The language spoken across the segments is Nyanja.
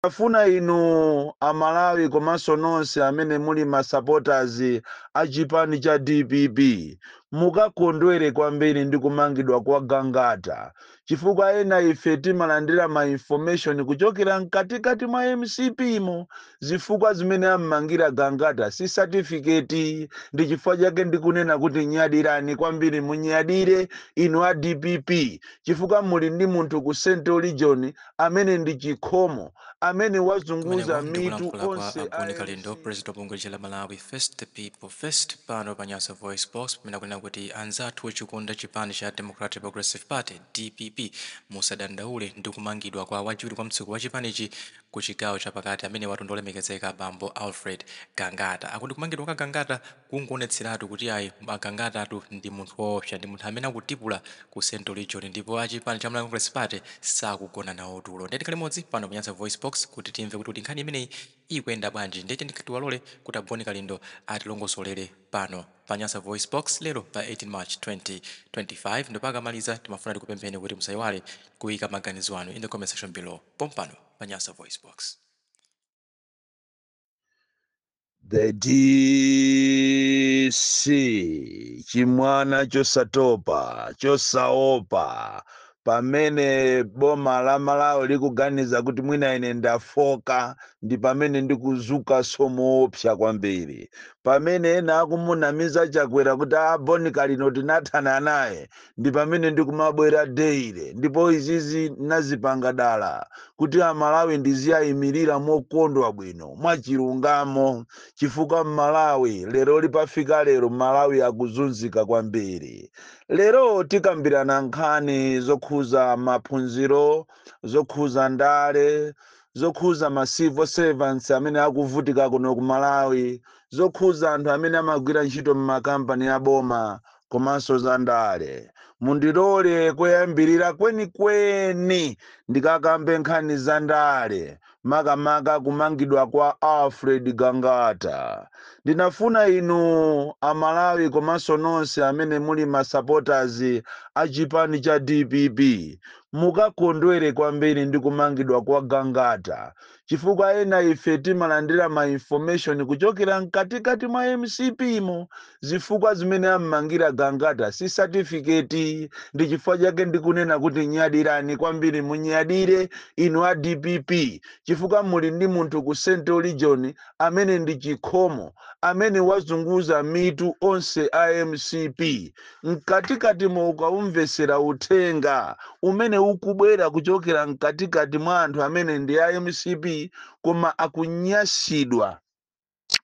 Afuna inu amalawi komanso nonse amene muli ma supporters a chipani cha DPP mukakondwere kwambiri ndi kumangidwa kwa Gangata chifukwa ena ife timalandira ma information kuchokera mkatikati mwa MCP mo zifukwa zimene ammangira Gangata si certificate ndi chifukwa chake ndikunena kuti nyadirani kwambiri munyadire inu a DPP chifukwa muli ndi munthu ku Central Region amene ndi chikhomo amene wazunguza mitu onse Boni Kalindo, President wa Bunge la Malawi, First the People First, pano pa Nyasa Voice Box, pamene kunena kuti anzathu ochikunda chipani cha Democratic Progressive Party DPP musadandaule ndi kumangidwa kwa wachiwiri kwa mtsogoleri wa chipanichi ku chigawo chapakati amene watu olemekezeka Bambo Alfred Gangata. Akuti kumangidwa kwa Gangata kungoonetseratu kuti ayi Gangata ndi munthu woopsa, ndi munthu amene akutipula ku Central Region, ndipo achipani cha Malawi Congress Party sakugona nawo tulo. Ndeti kalimodzi pano pa Nyasa Voice Box kuti timve kuti nkhani imeneyi ikuyenda bwanji. Ndeti ndikatiwalole kuti Boni Kalindo atilongosolere pano pa Nyasa Voice Box lero pa 18 March 2025. ndipo akamaliza timafuna tikupempheni kuti musayiwale kuyika maganizo anu in the comment section below pompano pa Nyasa Voice Box. The DC chimwana chosatopa chosaopa pamene boma la Malawi likuganiza kuti mwina ine ndafoka ndi pamene ndikuzuka somoopsa kwambiri pamene ena akumunamiza chakwera kuti Boni Kalindo tinathana naye ndi pamene ndikumabwera deire ndipo izizi nazipanga dala kuti amalawi ndiziyayimirira mokondwa bwino mwachilungamo chifukwa Malawi lero lipafika lero Malawi akuzunzika kwambiri. Lero tikambirana nkhani zokhuza maphunziro, zokhuza ndale, zokhuza ma civil servants amene akuvutika kuno ku Malawi, zokhuza anthu amene amagwira ntchito m'makampani ya boma komanso za ndale. Mundilole kuyambirira kwenikweni ndikakambe nkhani za ndale makamaka kumangidwa kwa Alfred Gangata. Ndinafuna inu amalawi komanso nonse amene muli ma supporters a chipani cha DPP mukakondwere kwambiri ndi kumangidwa kwa Gangata chifukwa ena ife timalandira ma information kuchokera mkatikati mwa MCP mo zifukwa zimene ammangira Gangata si certificate ndi chifukwa chake ndikunena kuti nyadirani kwambiri munyadire inu a DPP chifukwa muli ndi munthu ku Central Region amene ndi chikhomo amene wazunguza mitu onse a MCP mkatikati mo ukaumvesera uthenga umene ukubwera kuchokera mkatikati mwa anthu amene ndi a MCP koma akunyasidwa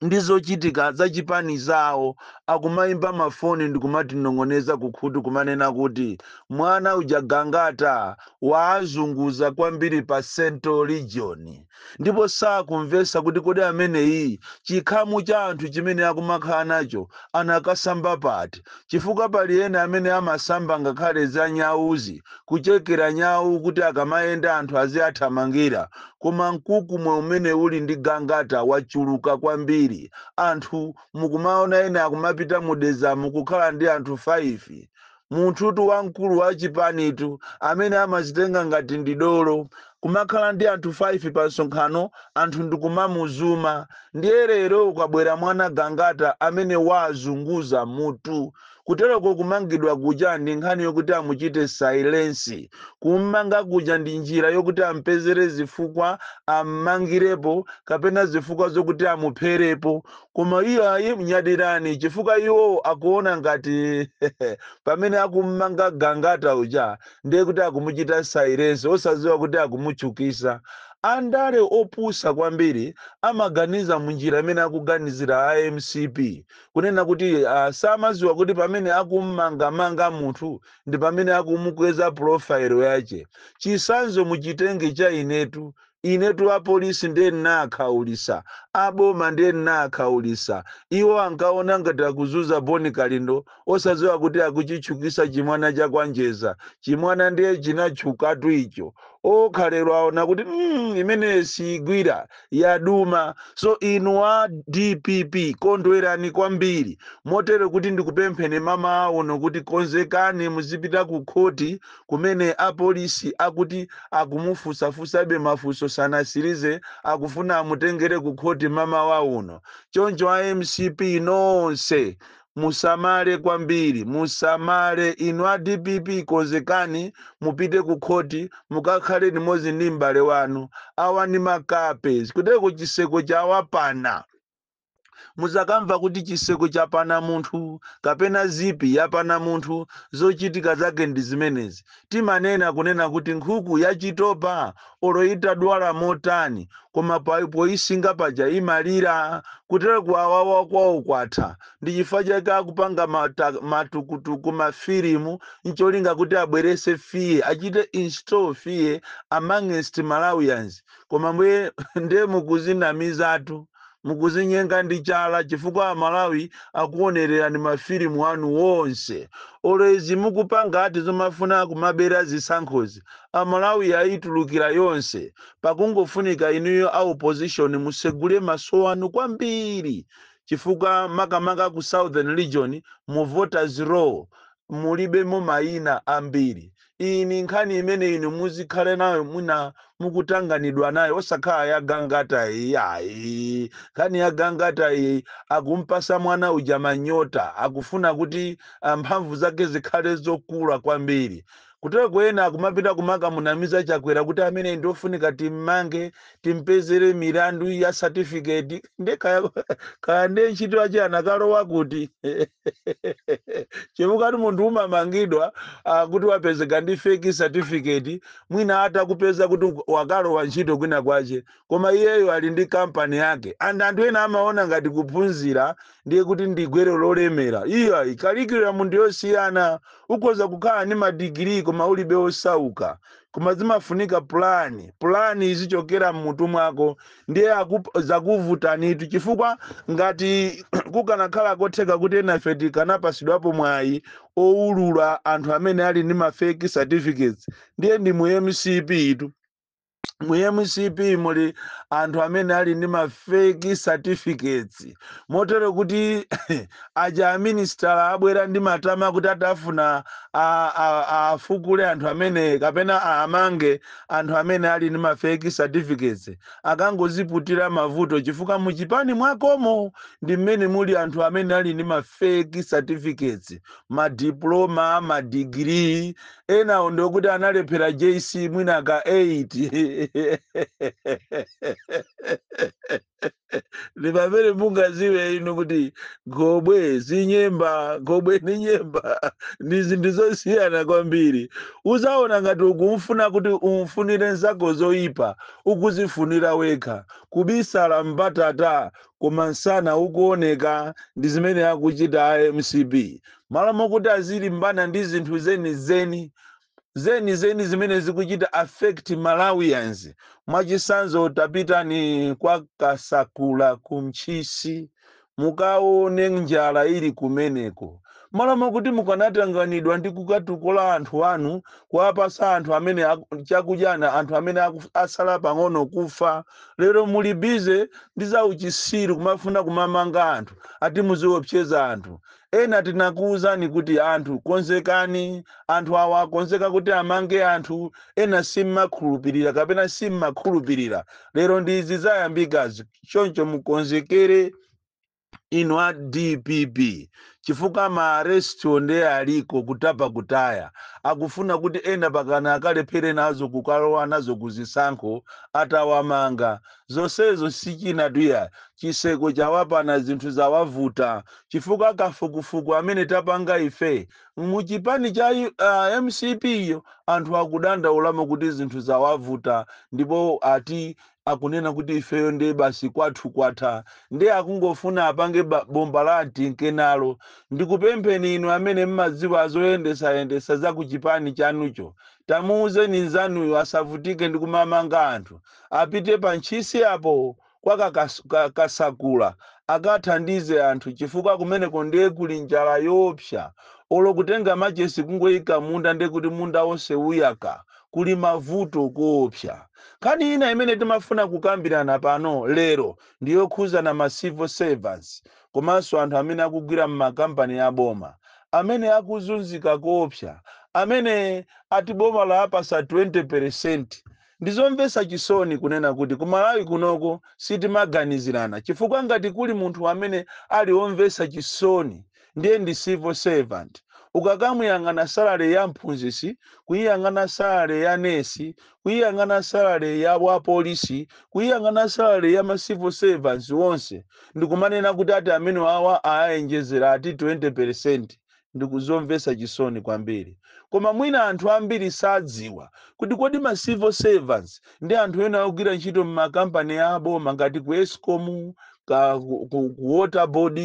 ndizochitika za chipani zawo akumayimba mafoni ndikumatinong'oneza kukhutu kumanena kuti mwana uja Gangata waazunguza kwambiri pa Central Region ndipo sakumvesa kuti kodi ameneyi chikhamu cha anthu chimene akumakhala nacho anakasamba pati chifukwa pali ena amene amasamba ngakhale za nyauzi kuchekera nyau kuti akamayenda anthu aziyathamangira koma mkukumwe umene uli ndi Gangata wachuluka kwambiri anthu mukumaona ena akumapita mudeza mukukhala ndi anthu 5 munthutu wamkulu wa chipanitu amene amazitenga ngati ndidolo kumakhala ndi anthu 5 pa nsonkhano anthu ndikumamuzuma ndiye lero ukabwera mwana Gangata amene wazunguza mutu kutereko kumangidwa kuja ndi nkhani yokuti amuchite silence kummanga kuja ndi njira yokuti ampezere zifukwa ammangirepo kapena zifukwa zokuti amupherepo koma iyo ayi mnyadirani chifukwa iwo akuona ngati pamene akummanga Gangata uja ndiye kuti akumuchita silence osaziwa kuti akumuchukisa andale opusa kwambiri amaganiza munjira imene akuganizira a MCP kunena kuti samaziwa kuti pamene akummangamanga munthu ndi pamene akumukweza profile yache chisanzo muchitenge cha inetu apolisi ndiye nakhaulisa aboma ndiye nakhaulisa iwo ankaona ngati akuzuza Boni Kalindo osaziwa kuti akuchichukisa chimwana cha kwanjeza chimwana ndiye chinachukatu icho okhalero aona kuti imene sigwira yaduma. So inu a DPP kondwerani kwambiri motere kuti ndikupempheni mama auno kuti konzekani muzipita ku khoti kumene apolisi akuti akumufusafusabe mafunso sanasirize akufuna amutengere ku khoti mama wauno. Choncho a MCP nonse musamale kwambiri, musamale. Inu a DPP konzekani mupite ku khoti mukakhale limodzi ndi m'bale wanu. Awa ni makape kuteko chiseko chawapana. Muzakamva kuti chiseko chapana munthu kapena zipi yapana munthu, zochitika zake ndi zimenezi. Timanena kunena kuti nkhuku yachitopa olo itadwala motani koma poisinga paja imalira. Kutero kuwawawa kwawo kwatha ndi chifukwa chake akupanga matukutuku mafilimu ncholinga kuti abwerese fiye, achite install fiye amongst Malawians. Koma mwe nde mukuzinamizatu mukuzinyenga ndi chala chifukwa Malawi akuonerera ni mafilimu anu wonse. Olezi mukupanga ati zomafuna kumabera zisankhozi Malawi aitulukira yonse. Pakungofunika inuyo a opposition musegule maso anu kwambiri chifukwa makamaka ku Southern Region mu voters roll mulibemo mayina ambiri. Ini nkhani imene inu muzikhale nayo mwina mukutanganidwa nayo osakhala yagangata iyi. Nkhani yagangata iyi akumpasa mwana uja manyota akufuna kuti mphamvu zake zikhale zokula kwambiri. Kutero kwena kumapita kumaka munamiza chakwera kuti amene ndofunika timmange timpezere milandu ya certificate kaya nde ntchito yache anakalowa kuti chifukwa munthu umamangidwa kuti wapezeka ndi fake certificate mwina atakupeza kuti wakalowa ntchito kwina kwache koma iyeyo ali ndi kampani yake. Anthu ena amaona ngati kuphunzira ndiye kuti ndigwero lolemera. Iya curriculum ndi yosiyana. Ukhoza kukhala ni madigiri koma ulibe osauka. Koma zimafunika plani izichokera mmutu mwako ndiye zakuvutanitu chifukwa ngati kukanakhala kotheka kuti enafe tikanapasidwapo mwayi owulula anthu amene ali ndi ma fake certificates ndiye ndi mu MCP itu. Mu MCP muli anthu amene ali ndi ma fake certificates motere kuti aja minister abwera ndi matama kuti atafuna afukule anthu amene kapena amange anthu amene ali ndi ma fake certificates akangoziputira mavuto chifukwa muchipani mwakomo ndi mmene muli anthu amene ali ndi ma fake certificates, ma diploma, ma degree. Ena ndokuti analephera JC mwina ka 8 Livavere munga ziwe ino kuti gobwe zinyemba gobwe ni nyemba ndizosiyana kwambiri. Uzaona ngati ukumfuna kuti umfunire nzako zoipa ukuzifunira wekha kubisala mbatata koma nsana ukuoneka ndi zimene akuchita MCP. Malamo kuti azili mbana ndi zinthu zeni zimene zikuchita affect Malawians. Mwachisanzo tapita ni kwa Kasakula kumchisi mukaone njala ili kumeneko. Malamo kuti mukanatanganidwa ndi kukatukula anthu anu kuwapasa anthu amene chakujana anthu amene asala pang'ono kufa. Lero muli bize ndi za uchisiru kumafuna kumamanga anthu ati muziopseza anthu. Ena tinakuuzani kuti anthu konzekani, anthu awa konzeka kuti amange anthu. Ena simmakhulupirira kapena simmakhulupirira. Lero ndizi zayambikazi choncho mukonzekere inu a DPP chifukwa maarrest onde aliko kutapa kutaya akufuna kuti ena pakana akalephere nazo kukalowa nazo kuzisankho atawamanga. Zonsezo sichina tuya chiseko chawapana zinthu zawavuta chifukwa kafukufuku amene tapanga ife muchipani cha MCP yo anthu akudandaulamo kuti zinthu zawavuta ndipo ati akunena kuti ifeyo ndi basi kwathu kwatha ndi akungofuna apange bomba la antinkenalo. Ndikupempheni inu amene mmadziwa azoyendesa za kuchipani chanucho tamuuzeni nzanuyo asavutike ndi kumamanga anthu apite pa ntchisi apo kwa Kasakula akathandize anthu chifukwa kumeneko ndiye kuli njala yopsa. Olo kutenga machesi kungoyika munda ndi kuti munda wonse uyaka kuli mavuto koopsa. Kani ina imene timafuna kukambirana pano lero ndiyokhuza na ma civil servants komanso anthu amene akugwira m'makampani aboma amene akuzunzika koopsa, amene ati boma lapasa 20%. Ndizomvetsa chisoni kunena kuti ku Malawi kunoko sitimaganizirana, chifukwa ngati kuli munthu amene ali omvetsa chisoni ndiye ndi civil servant. Ukakamuyang'ana salary ya mphunzitsi, kuyang'ana salary ya nesi, kuyang'ana salary ya wapolisi, kuyang'ana salary ya ma civil servants wonse, ndikumanena kuti ati amene awa ayenjezera ati 20%. Ndikuzomvetsa chisoni kwambiri. Koma mwina anthu ambiri sadziwa kuti kodi ma civil servants ndi anthu ena ogwira ntchito m'makampani aboma ngati ku Eskom, ku water board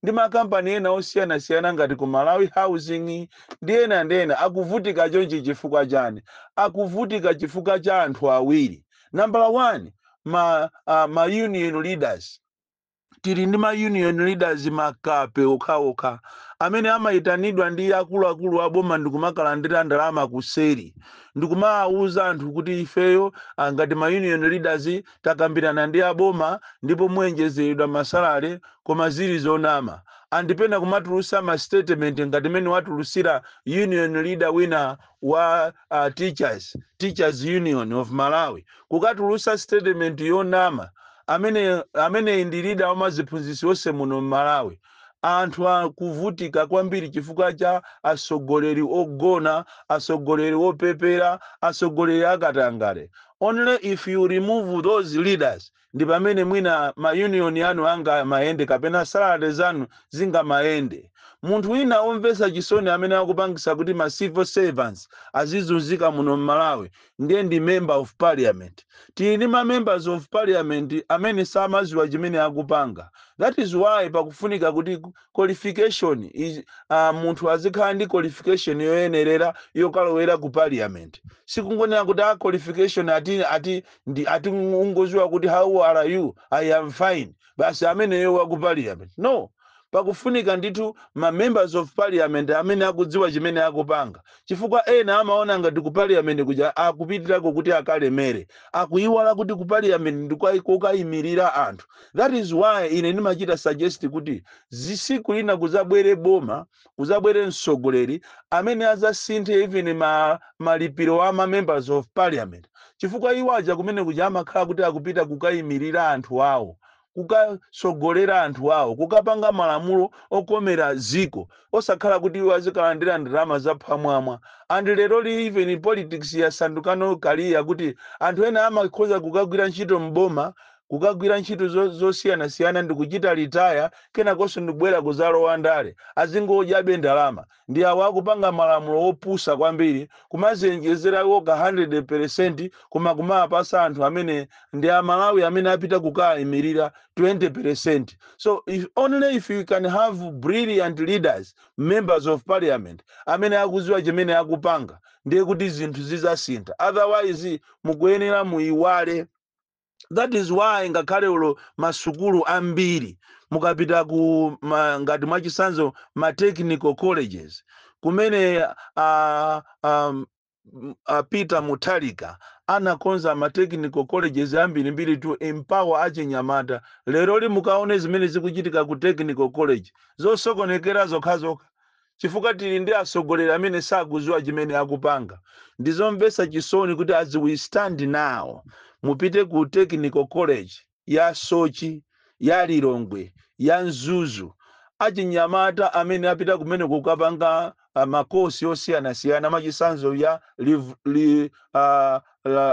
ndi makampani ena osiyanasiyana ngati ku Malawi housing ndi ena akuvutika chonchi chifukwa chani? Akuvutika chifukwa cha anthu awiri. Number 1, ma union leaders. Tili ndi ma union leaders makape okhaokha amene amayitanidwa ndi akuluakulu aboma ndikumakalandira ndalama kuseri, ndikumawuza anthu kuti ifeyo ngati ma union leaders takambirana ndi aboma ndipo muyenjezeredwa masalale, koma zili zonama. Andipena kumatulusa ma statement ngati mene watulusira union leader wina wa Teachers Union of Malawi, kukatulusa statement yonama amene ndi leader wa maziphunzitsi onse muno Malawi. Anthu akuvutika kwambiri chifukwa cha asogoleri ogona, asogoleri opepera, asogoleri akatangale. Only if you remove those leaders ndi pamene mwina ma union yanu anga maende kapena salary zanu zinga maende. Munthu wina omvetsa chisoni amene akupangisa kuti ma civil servants azizunzika muno Malawi ndiye ndi member of parliament. Tili ndi ma members of parliament amene samaziwa chimene akupanga. That is why pakufunika kuti qualification is munthu azikhala ndi qualification yoyenerera yokalowera ku parliament. Sikungonena kuti qualification ati ungoziwa kuti how are you, I am fine, basi amene yo wa ku parliament. No, pakufunika ndithu ma members of parliament amene akudziwa chimene akupanga, chifukwa ena amaona ngati ku parliament kuja akupitirako kuti akalemere, akuiwala kuti ku parliament ndikukayimirira anthu. That is why ine ndimachita suggest kuti zisiku lina kuzabwere boma, kuzabwere msogoleri amene azasinthe even malipiro wa ma members of parliament, chifukwa iwaja kumene kuja amakhala kuti akupita kukayimirira anthu awo, kukasogolera anthu awo, kukapanga malamulo okomera ziko, osakhala kuti iwo azikalandira ndalama zaphamwamwa. And lero li even politics yasandukano kaliya kuti anthu ena amakhoza kukagwira ntchito mboma, kukagwira ntchito zosiyanasiyana ndikuchita retire, kenakonso ndikubwera kuzalowa ndale, azingodyabe ndalama. Ndi awo akupanga malamulo opusa kwambiri, kumazenjezera woka 100%, koma kumapasa anthu amene ndi Amalawi amene apita kukayimirira 20%. So only if you can have brilliant leaders, members of parliament, amene akuziwa chimene akupanga, ndiye kuti zinthu zizasintha. Otherwise mukuyenera muiwale. That is why ngakhale ulo masukulu ambiri mukapita ku ngati mwachisanzo ma technical colleges kumene Peter Mutharika anakonza ma technical colleges ambiri to empower achinyamata. Lero li mukaone zimene zikuchitika ku technical college zosokonekera zokhazoka, chifukwa tili ndi asogoleri amene sakuziwa chimene akupanga. Ndizomvetsa chisoni kuti as we stand now mupite ku technical college ya Sochi, ya Lilongwe, ya Nzuzu, achinyamata amene apita kumene kukapanga makosi osiyanasiyana machisanzo ya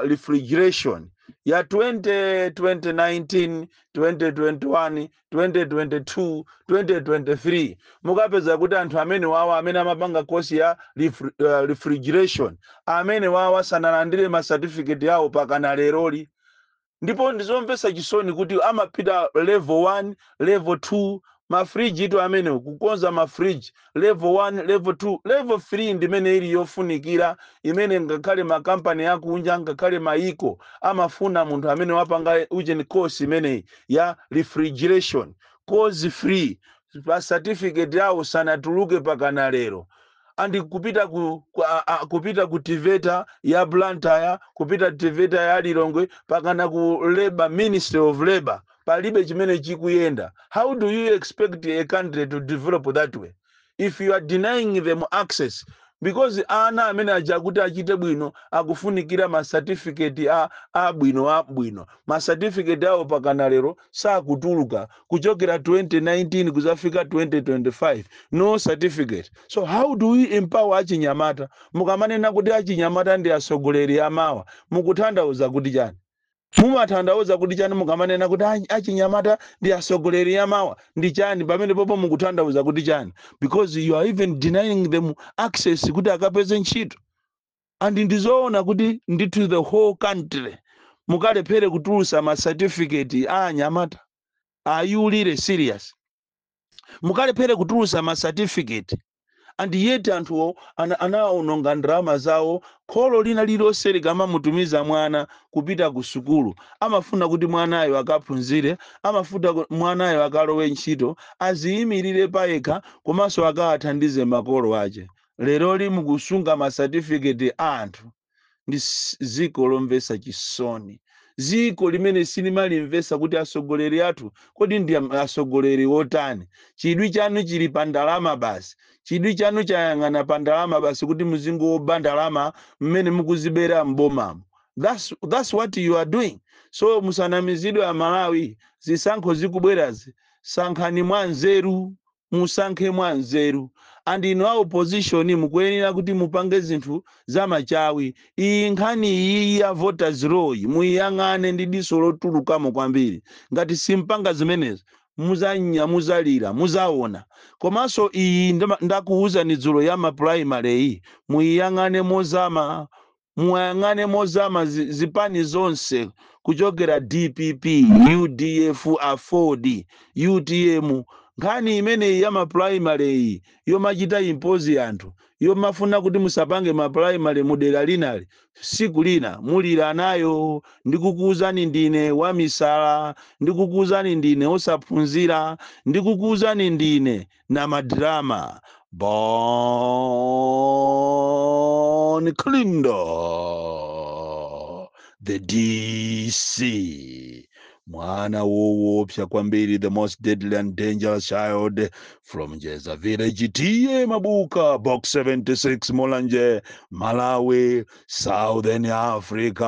refrigeration ya 2019, 2021, 2022, 2023. Mukapeza kuti anthu amene wawa amene amapanga kosi ya refrigeration amene wawa sanalandire ma certificate yawo pakana leroli. Ndipo ndizomvetsa chisoni kuti amapita level 1, level 2, mafriji ito amene kukonza mafriji level 1, level 2, level 3 ndimene ili yofunikira, imene ngakhale makampani akunja ngakhale maiko amafuna munthu amene wapanga ujeni course imene ya refrigeration, course free, pa certificate yawo sanatuluke pakana lero. andi kupita ku Tiveta ya Blantyre, kupita Tiveta ya Lilongwe, pakana ku Labor, Ministry of Labor, palibe chimene chikuyenda. How do you expect a country to develop that way if you are denying them access? Because ana amene aja kuti achite bwino akufunikira ma certificate a bwino ma certificate awo pakana lero sakutuluka kuchokera 2019 kuzafika 2025, no certificate. So how do we empower achinyamata? Mukamanena kuti achinyamata ndi asogoleri amawa, mukutanthauza kuti chani? Mumatanthauza kuti chani mukamanena kuti achinyamata ndi asogoleri amawa ndi chani? Pamene popo mukutanthauza kuti chani? Because you are even denying them access kuti akapeze ntchito. And ndizoona kuti ndithu the whole country mukalephere kutulusa ma certificate a anyamata. Are you really serious? Mukalephere kutulusa ma certificate. And yet anthu anaononga ndalama zawo. Kholo lina lilonse likamamutumiza mwana kupita ku sukulu amafuna kuti mwanayo akaphunzire, amafuna mwanayo akalowe ntchito, aziyimirire payekha komanso akawathandize makolo ache. Lero mukusunga ma certificate a anthu. Ndi ziko lomvesa chisoni, ziko limene silimalimvesa kuti asogoleri athu kodi ndi asogoleri wotani. Chidwi chanu chili pa ndalama basi, chidwi chanu chayang'ana pa ndalama basi kuti muzingoba ndalama mmene mukuzibera mbomamo. That's what you are doing. So musanamizidwe a Malawi, zisankho zikubwerazi, sankhani mwanzeru, musankhe mwanzeru. And in our opposition mukuyenera kuti mupange zinthu za machawi. Iyi nkhani iyi ya voters roll muyang'ane ndi diso lotulukamo kwambiri. Ngati simpanga zimenezi muzanya muzalira muzaona. Komanso iyi ndakuuza ni dzulo ya ma primary iyi muyang'ane mozama, muyang'ane mozama zipani zonse kuchokera DPP, UDF, Afford, UTM. Nkhani imene ya ma primary yomachita impose anthu, yomafuna kuti musapange ma primary mudera linali, siku lina mulira nayo. Ndikukuuzani ndine wamisala, ndikukuuzani ndine osaphunzira, ndikukuuzani ndine na madrama. Born Klindo, the DC. Mwana woopsa kwambiri, the most deadly and dangerous child from Jeza Village, T.A. Mabuka, Box 76, Molanje, Malawi, Southern Africa.